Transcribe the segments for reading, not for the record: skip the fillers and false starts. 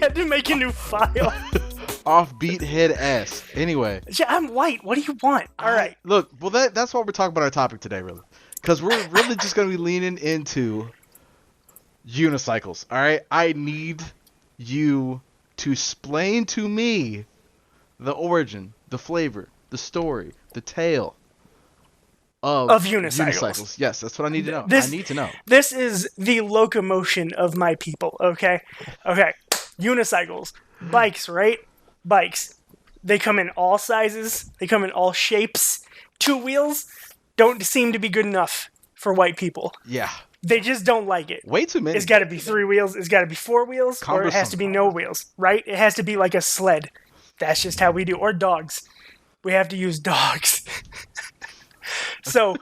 had to make a new file. Offbeat head ass. Anyway. Yeah, I'm white. What do you want? All right. Look, well, that's why we're talking about our topic today, really. Because we're really just going to be leaning into unicycles, all right? I need you to explain to me the origin, the flavor, the story, the tale of unicycles. Yes, that's what I need to know. I need to know. This is the locomotion of my people, okay? Okay. Unicycles. Bikes, right? Bikes. They come in all sizes. They come in all shapes. 2 wheels don't seem to be good enough for white people. Yeah. They just don't like it. Way too many. It's got to be 3 wheels. It's got to be 4 wheels. Or it has to be no wheels, right? It has to be like a sled. That's just how we do. Or dogs. We have to use dogs. So,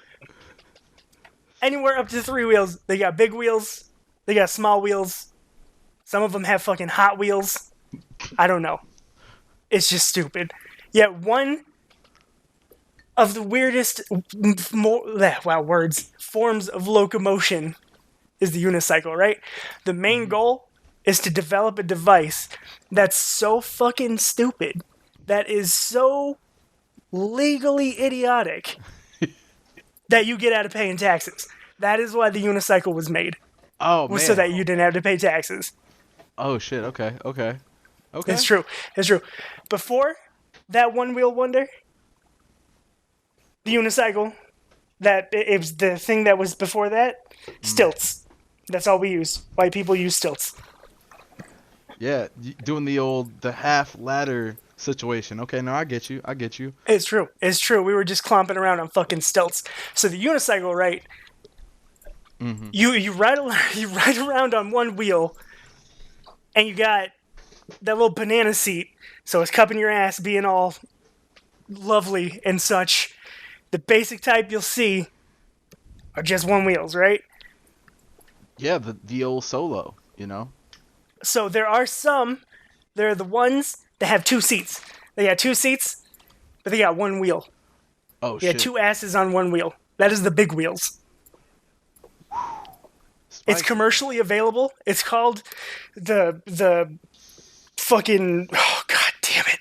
anywhere up to 3 wheels. They got big wheels. They got small wheels. Some of them have fucking Hot Wheels. I don't know. It's just stupid. Yet one of the weirdest forms of locomotion is the unicycle, right? The main goal is to develop a device that's so fucking stupid, that is so legally idiotic, that you get out of paying taxes. That is why the unicycle was made. Oh, man. So that you didn't have to pay taxes. Oh, shit. Okay. It's true. Before that one-wheel wonder, the unicycle, it was the thing that was before that, stilts. That's all we use. White people use stilts. Yeah, doing the half ladder situation. Okay, no, I get you. It's true. We were just clomping around on fucking stilts. So the unicycle, right? Mm-hmm. You ride around on one wheel, and you got that little banana seat, so it's cupping your ass, being all lovely and such. The basic type you'll see are just one wheels, right? Yeah, the old solo, you know? So there are the ones that have 2 seats. They got 2 seats, but they got 1 wheel. Oh, shit. Yeah, 2 asses on 1 wheel. That is the big wheels. It's commercially available. It's called the fucking, oh god damn it.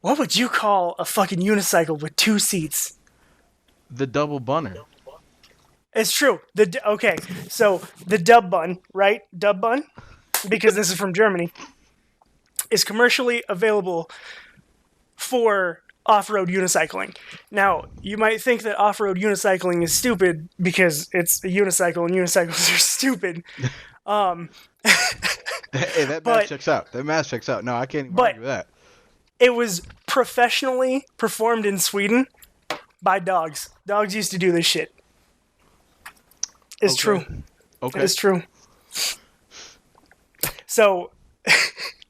What would you call a fucking unicycle with 2 seats? The double bunner. It's true. Okay, so the dub bun, right? Dub bun, because this is from Germany, is commercially available for off-road unicycling. Now, you might think that off-road unicycling is stupid because it's a unicycle and unicycles are stupid. Hey, that math checks out. No, I can't even argue with that. It was professionally performed in Sweden by dogs. Dogs used to do this shit. It's true. Okay. It's true. So,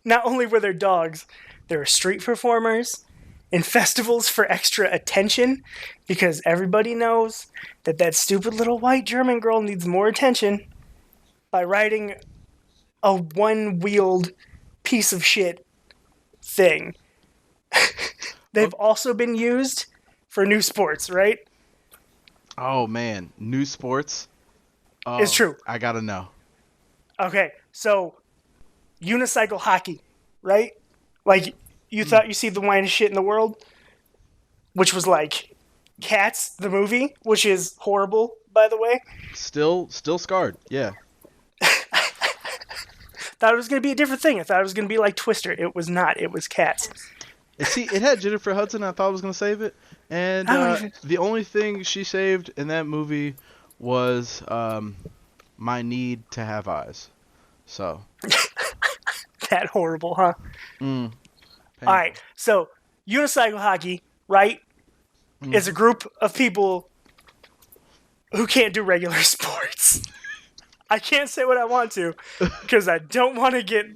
not only were there dogs, there were street performers and festivals for extra attention, because everybody knows that stupid little white German girl needs more attention by riding a one-wheeled piece of shit thing. They've also been used for new sports, right? Oh, man. New sports? Oh, it's true. I gotta know. Okay, so unicycle hockey, right? Like, you thought you see the whitest shit in the world? Which was like Cats, the movie, which is horrible, by the way. Still scarred, yeah. Thought it was going to be a different thing. I thought it was going to be like Twister. It was not. It was Cats. See, it had Jennifer Hudson. I thought I was going to save it. And the only thing she saved in that movie was my need to have eyes. So. That horrible, huh? All right. So, unicycle hockey, right, is a group of people who can't do regular sports. I can't say what I want to because I don't want to get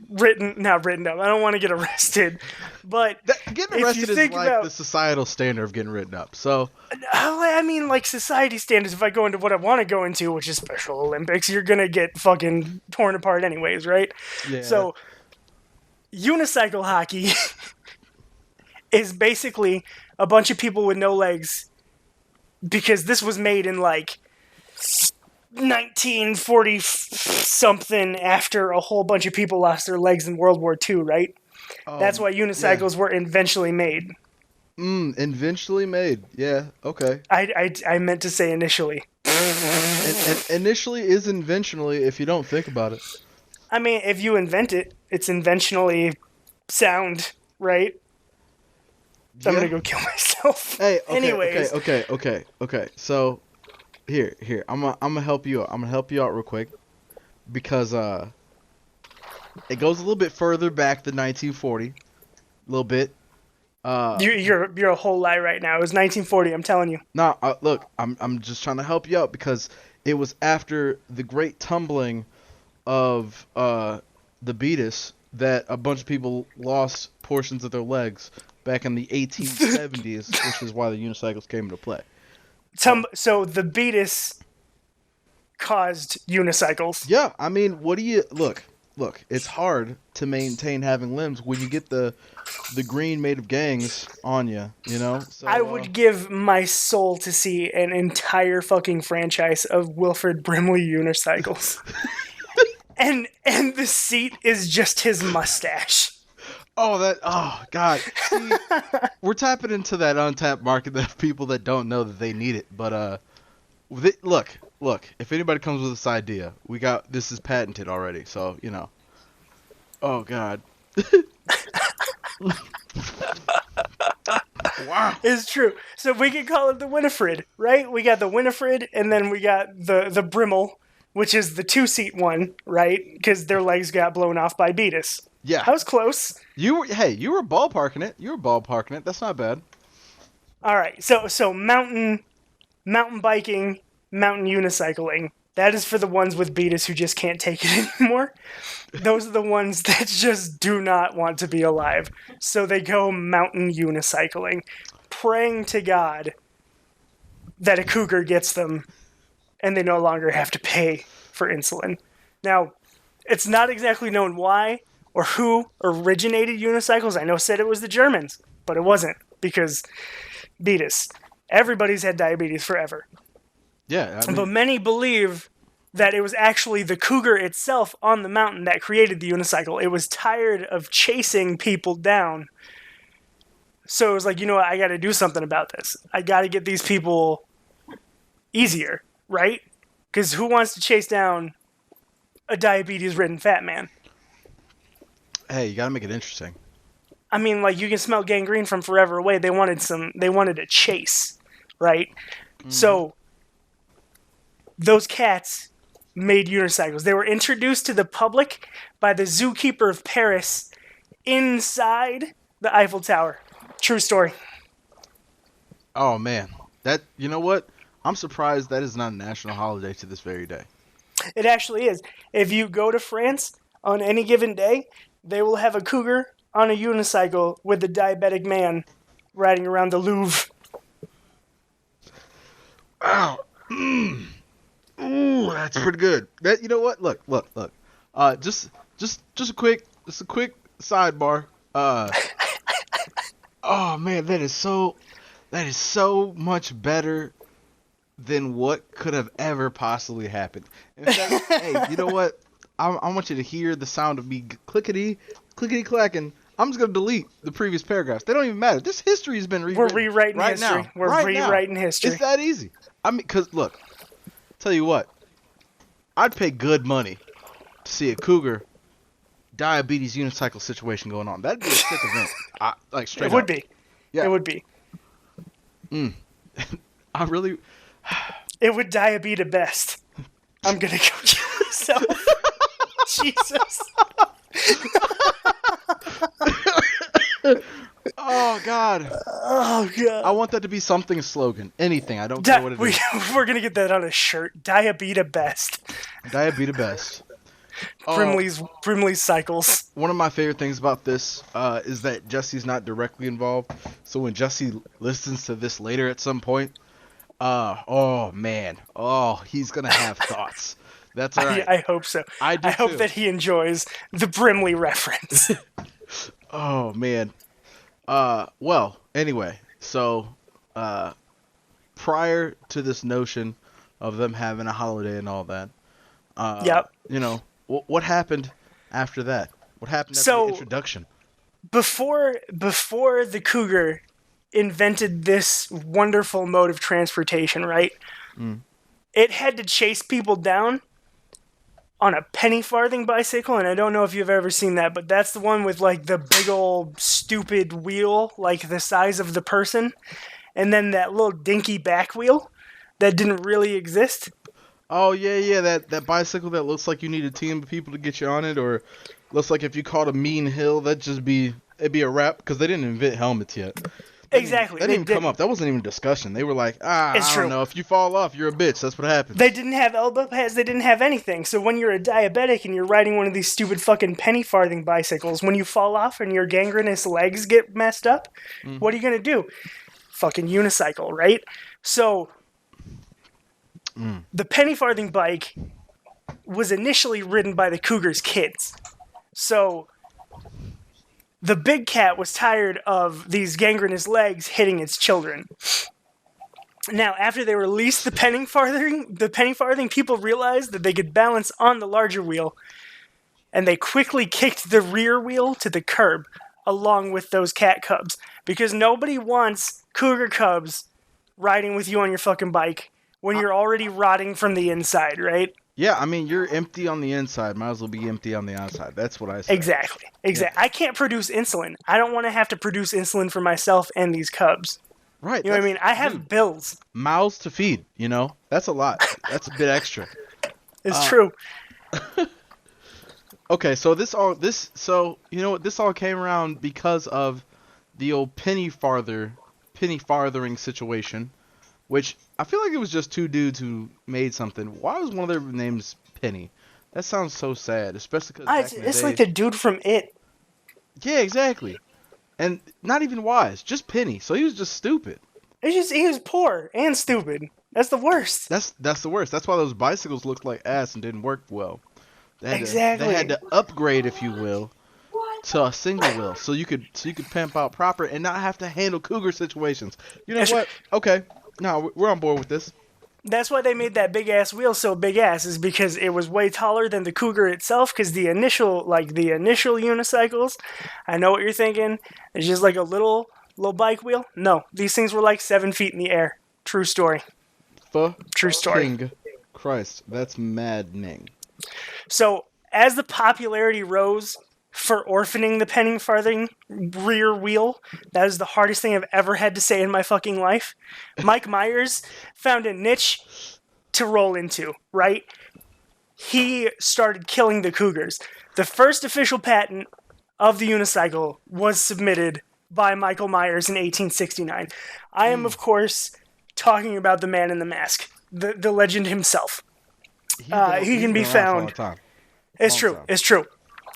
not written up. I don't want to get arrested. But getting arrested is like the societal standard of getting written up. So I mean, like society standards. If I go into what I want to go into, which is Special Olympics, you're gonna get fucking torn apart anyways, right? Yeah. So unicycle hockey is basically a bunch of people with no legs, because this was made in like 1940 something, after a whole bunch of people lost their legs in World War II, right? That's why unicycles were eventually made. Eventually made. Yeah, okay. I meant to say initially. And initially is inventionally if you don't think about it. I mean, if you invent it, it's inventionally sound, right? Yeah. I'm gonna go kill myself. Hey, okay, Anyways. okay. So, here, I'm gonna help you out. I'm gonna help you out real quick because it goes a little bit further back than 1940, a little bit. You're a whole lie right now. It was 1940. I'm telling you. No, look, I'm just trying to help you out because it was after the great tumbling of the Beatus that a bunch of people lost portions of their legs back in the 1870s, which is why the unicycles came into play. So the Beatus caused unicycles. Yeah, I mean, what do you look? It's hard to maintain having limbs when you get the green made of gangs on you, you know? So, I would give my soul to see an entire fucking franchise of Wilfred Brimley unicycles. and the seat is just his mustache. Oh God. See, we're tapping into that untapped market of people that don't know that they need it. But look, if anybody comes with this idea, this is patented already, so you know. Oh God. Wow. It's true. So we can call it the Winifred, right? We got the Winifred, and then we got the Brimmel, which is the 2-seat one, right? Because their legs got blown off by Beatus. Yeah. I was close. You were ballparking it. That's not bad. All right. So mountain biking, mountain unicycling. That is for the ones with Beatus who just can't take it anymore. Those are the ones that just do not want to be alive. So they go mountain unicycling, praying to God that a cougar gets them and they no longer have to pay for insulin. Now, it's not exactly known why or who originated unicycles. I know said it was the Germans, but it wasn't, because Beatus. Everybody's had diabetes forever. Yeah, I mean, but many believe that it was actually the cougar itself on the mountain that created the unicycle. It was tired of chasing people down. So it was like, you know what, I got to do something about this. I got to get these people easier, right? Because who wants to chase down a diabetes-ridden fat man? Hey, you got to make it interesting. I mean, like, you can smell gangrene from forever away. They wanted a chase, right? Mm-hmm. So those cats made unicycles. They were introduced to the public by the zookeeper of Paris inside the Eiffel Tower. True story. Oh, man. You know what? I'm surprised that is not a national holiday to this very day. It actually is. If you go to France on any given day, they will have a cougar on a unicycle with a diabetic man riding around the Louvre. Wow. Ooh, that's pretty good. You know what? Look. Just a quick sidebar. Oh man, that is so much better than what could have ever possibly happened. In fact, hey, you know what? I want you to hear the sound of me clickety clacking. I'm just gonna delete the previous paragraphs. They don't even matter. This history has been rewritten. We're rewriting right history. Now. We're right rewriting now. history. It's that easy. I mean, cause look, tell you what, I'd pay good money to see a cougar diabetes unicycle situation going on. That'd be a sick event. Like straight up. It would be. Yeah. It would be. I really. It would diabetes best. I'm gonna go kill myself. Jesus. Oh God. Oh God. I want that to be something slogan. Anything. I don't care what it is. We're gonna get that on a shirt. Diabetes best. Diabetes best. Brimley's cycles. One of my favorite things about this is that Jesse's not directly involved. So when Jesse listens to this later at some point, oh man, he's gonna have thoughts. That's all right. I hope so. I hope that he enjoys the Brimley reference. Oh man. Well, anyway, so prior to this notion of them having a holiday and all that. Yep. What happened after that? What happened after the introduction? Before the cougar invented this wonderful mode of transportation, right? It had to chase people down on a penny farthing bicycle, and I don't know if you've ever seen that, but that's the one with like the big old stupid wheel, like the size of the person, and then that little dinky back wheel that didn't really exist. Oh yeah, that bicycle that looks like you need a team of people to get you on it, or looks like if you caught a mean hill, it'd be a wrap because they didn't invent helmets yet. Exactly. That didn't even come up. That wasn't even a discussion. They were like, it's I true. don't know. If you fall off, you're a bitch. That's what happens. They didn't have elbow pads. They didn't have anything. So when you're a diabetic and you're riding one of these stupid fucking penny farthing bicycles, when you fall off and your gangrenous legs get messed up, what are you going to do? Fucking unicycle, right? So the penny farthing bike was initially ridden by the Cougar's kids. So the big cat was tired of these gangrenous legs hitting its children. Now, after they released the penny farthing, people realized that they could balance on the larger wheel, and they quickly kicked the rear wheel to the curb, along with those cat cubs, because nobody wants cougar cubs riding with you on your fucking bike when you're already rotting from the inside, right? Yeah, I mean, you're empty on the inside. Might as well be empty on the outside. That's what I say. Exactly. Yeah. I can't produce insulin. I don't want to have to produce insulin for myself and these cubs. Right. You know what I mean? I have bills. Mouths to feed, That's a lot. That's a bit extra. It's true. Okay, so this all came around because of the old penny farthing situation, which I feel like it was just two dudes who made something. Why was one of their names Penny? That sounds so sad, especially because it's like the dude from It. Yeah, exactly. And not even wise, just Penny. So he was just stupid. He was poor and stupid. That's the worst. That's the worst. That's why those bicycles looked like ass and didn't work well. Exactly. They had to upgrade, if you will, to a single wheel, so you could pimp out proper and not have to handle cougar situations. You know what? Okay, no, we're on board with this. That's why they made that big ass wheel so big ass, is because it was way taller than the cougar itself. Because the initial unicycles, I know what you're thinking. It's just like a little bike wheel. No, these things were like 7 feet in the air. True story. True story. Christ, that's maddening. So as the popularity rose for orphaning the penny farthing rear wheel, that is the hardest thing I've ever had to say in my fucking life. Mike Myers found a niche to roll into, right? He started killing the cougars. The first official patent of the unicycle was submitted by Michael Myers in 1869. I am, of course, talking about the man in the mask, the legend himself. He can be found. It's true.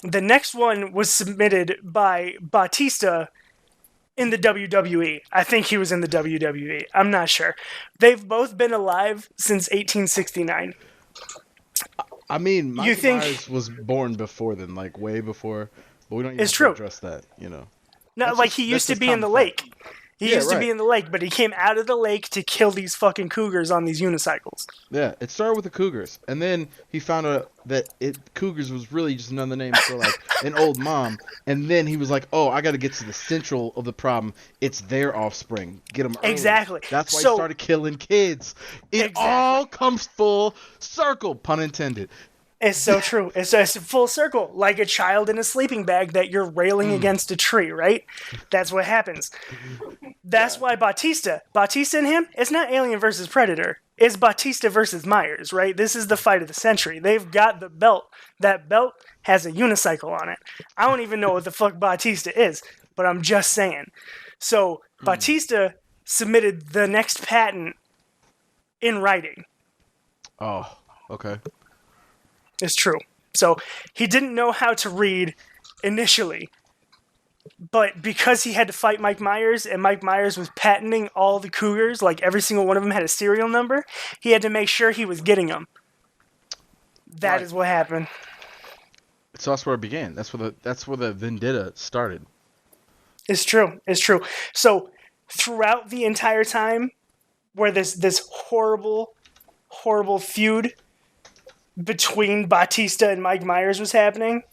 The next one was submitted by Batista in the WWE. I think he was in the WWE. I'm not sure. They've both been alive since 1869. I mean, Michael Myers was born before then, like way before. But we don't even have to address that, No, he used to be in the lake. He used to be in the lake, but he came out of the lake to kill these fucking cougars on these unicycles. Yeah, it started with the cougars, and then he found out that cougars was really just another name for like an old mom, and then he was like, "Oh, I got to get to the central of the problem. It's their offspring. Get them early." Exactly. That's why he started killing kids. It all comes full circle, pun intended. It's so true. It's a full circle, like a child in a sleeping bag that you're railing against a tree, right? That's what happens. That's why Batista and him, it's not Alien versus Predator. It's Batista versus Myers, right? This is the fight of the century. They've got the belt. That belt has a unicycle on it. I don't even know what the fuck Batista is, but I'm just saying. So Batista submitted the next patent in writing. Oh, okay. It's true. So he didn't know how to read initially, but because he had to fight Mike Myers, and Mike Myers was patenting all the cougars, like every single one of them had a serial number, he had to make sure he was getting them. That is what happened. So that's where it began. That's where the vendetta started. It's true. So throughout the entire time where this horrible horrible feud between Batista and Mike Myers was happening,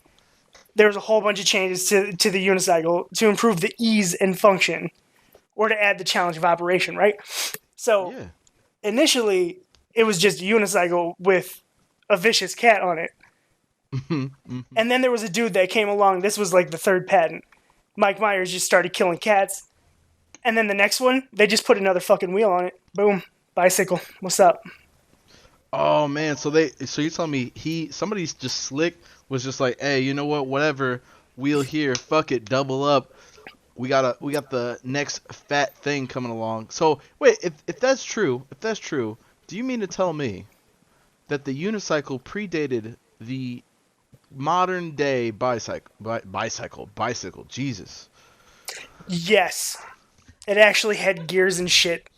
there was a whole bunch of changes to the unicycle to improve the ease and function, or to add the challenge of operation, right? So initially, it was just a unicycle with a vicious cat on it. And then there was a dude that came along. This was like the third patent. Mike Myers just started killing cats. And then the next one, they just put another fucking wheel on it. Boom. Bicycle. What's up? Oh man, so you telling me somebody just slick was just like, hey, you know what? Whatever, wheel here, fuck it, double up. We got the next fat thing coming along. So wait, if that's true, do you mean to tell me that the unicycle predated the modern day bicycle? Jesus. Yes. It actually had gears and shit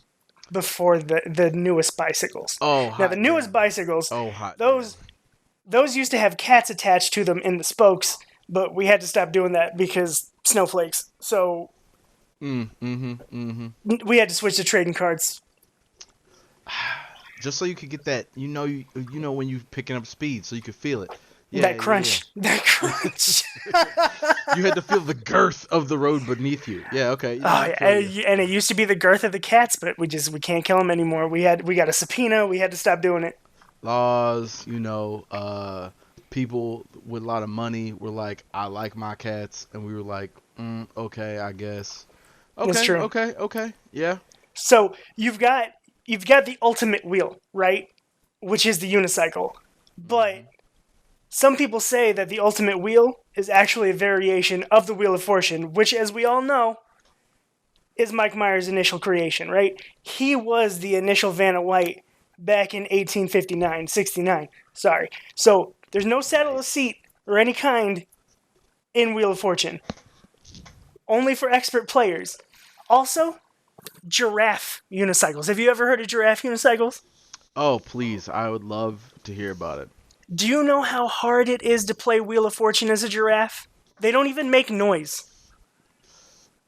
before the newest bicycles. Oh, now the newest bicycles, hot those used to have cats attached to them in the spokes, but we had to stop doing that because snowflakes. So we had to switch to trading cards. Just so you could get that, you know when you're picking up speed, so you could feel it. That crunch. You had to feel the girth of the road beneath you. Yeah, okay. And it used to be the girth of the cats, but we can't kill them anymore. We got a subpoena. We had to stop doing it. Laws, people with a lot of money were like, I like my cats, and we were like, okay, I guess. Okay, that's true. Okay, yeah. So you've got the ultimate wheel, right? Which is the unicycle, but some people say that the ultimate wheel is actually a variation of the Wheel of Fortune, which, as we all know, is Mike Myers' initial creation, right? He was the initial Vanna White back in 69. Sorry. So there's no saddle or seat or any kind in Wheel of Fortune. Only for expert players. Also, giraffe unicycles. Have you ever heard of giraffe unicycles? Oh, please. I would love to hear about it. Do you know how hard it is to play Wheel of Fortune as a giraffe? They don't even make noise.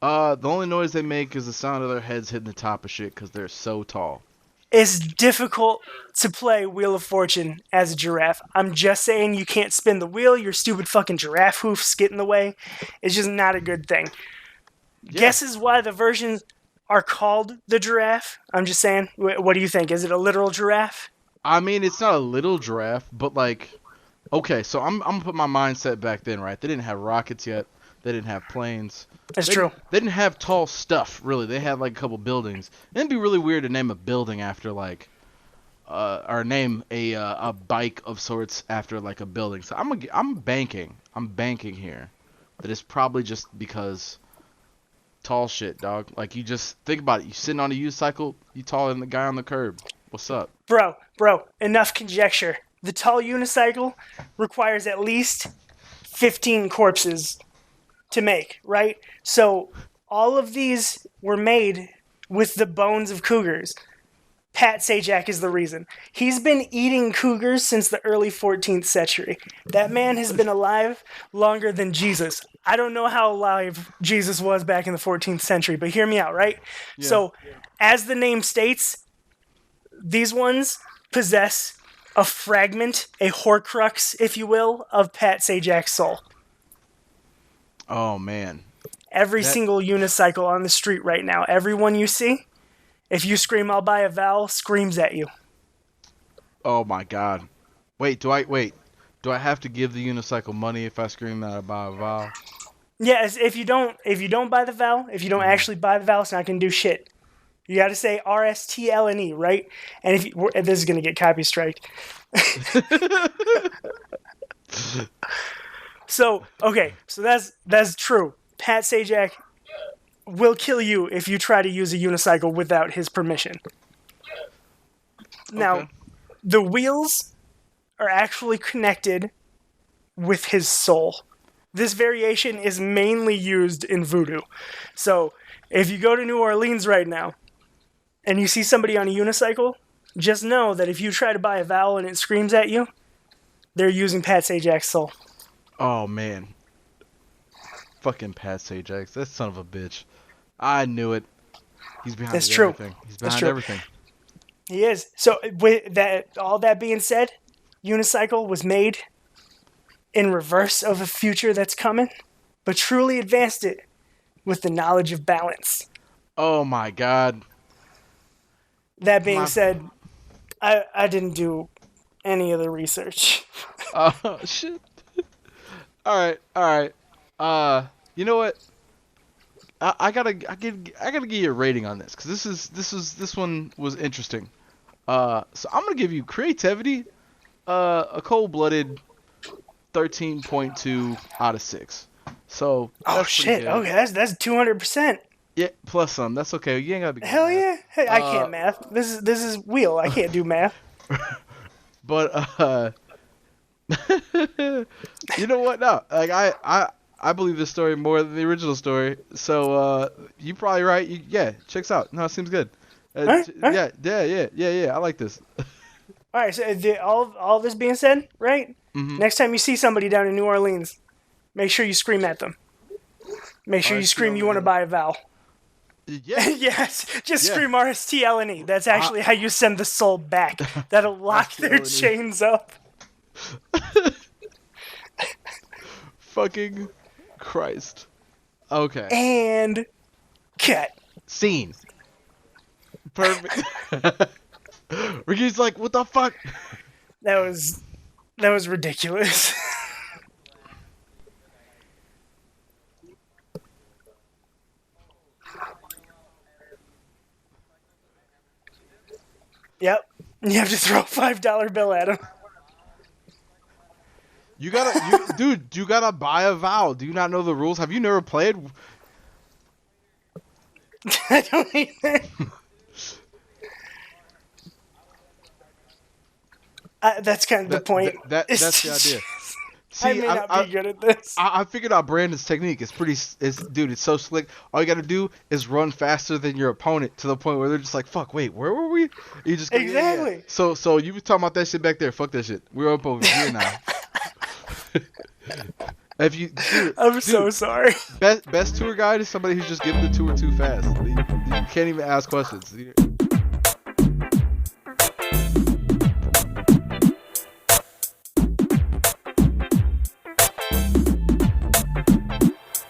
The only noise they make is the sound of their heads hitting the top of shit because they're so tall. It's difficult to play Wheel of Fortune as a giraffe. I'm just saying you can't spin the wheel. Your stupid fucking giraffe hoofs get in the way. It's just not a good thing. Yeah. Guesses why the versions are called the giraffe? I'm just saying. What do you think? Is it a literal giraffe? I mean, it's not a little giraffe, but like, okay, so I'm gonna put my mindset back then, right? They didn't have rockets yet. They didn't have planes. That's true. They didn't have tall stuff, really. They had like a couple buildings. It'd be really weird to name a building after like, or name a bike of sorts after like a building. So I'm banking here that it's probably just because tall shit, dog. Like, you just think about it. You sitting on a unicycle, you taller than the guy on the curb. What's up? Bro, enough conjecture. The tall unicycle requires at least 15 corpses to make, right? So all of these were made with the bones of cougars. Pat Sajak is the reason. He's been eating cougars since the early 14th century. That man has been alive longer than Jesus. I don't know how alive Jesus was back in the 14th century, but hear me out, right? Yeah. So, as the name states, these ones possess a fragment, a horcrux, if you will, of Pat Sajak's soul. Oh, man. Every single unicycle on the street right now, everyone you see, if you scream, I'll buy a vowel, screams at you. Oh, my God. Do I have to give the unicycle money if I scream that I buy a vowel? Yeah, if you don't buy the vowel, if you don't actually buy the vowel, it's not going to do shit. You got to say RSTLNE, right? And this is going to get copy striked. So that's true. Pat Sajak will kill you if you try to use a unicycle without his permission. Now, the wheels are actually connected with his soul. This variation is mainly used in voodoo. So, if you go to New Orleans right now, and you see somebody on a unicycle, just know that if you try to buy a vowel and it screams at you, they're using Pat Sajak's soul. Oh, man. Fucking Pat Sajak. That son of a bitch. I knew it. He's behind everything. He's behind everything. He is. So with that, all that being said, Unicycle was made in reverse of a future that's coming, but truly advanced it with the knowledge of balance. Oh my god. That being said, I didn't do any of the research. Oh shit. All right. You know what? I gotta give you a rating on this because this one was interesting. So I'm gonna give you creativity, a cold-blooded 13.2 out of 6. So oh shit! Good. Okay, that's 200%. Yeah, plus some. That's okay. You ain't gotta be. Hell yeah! Hey, I can't math. This is wheel. I can't do math. But you know what? No, like I believe this story more than the original story. So you probably right. Yeah, checks out. No, it seems good. Right. Yeah. I like this. All right. So all this being said, right? Mm-hmm. Next time you see somebody down in New Orleans, make sure you scream at them. Make sure you scream, "You want to buy a vowel." Yeah. Yes. Just scream RSTLNE. That's actually how you send the soul back. That'll lock their chains up. Fucking Christ. Okay. And cut. Scene. Perfect. Ricky's like, what the fuck? That was ridiculous. Yep. You have to throw a $5 bill at him. You gotta buy a vowel. Do you not know the rules? Have you never played? I don't either. That's kind of the point. That's the idea. See, I may not be good at this. I figured out Brandon's technique. It's so slick. All you gotta do is run faster than your opponent to the point where they're just like, fuck, wait, where were we? You just go, exactly. Yeah. So you were talking about that shit back there. Fuck that shit. We're up over here now. I'm so sorry. Best tour guide is somebody who's just giving the tour too fast. You can't even ask questions.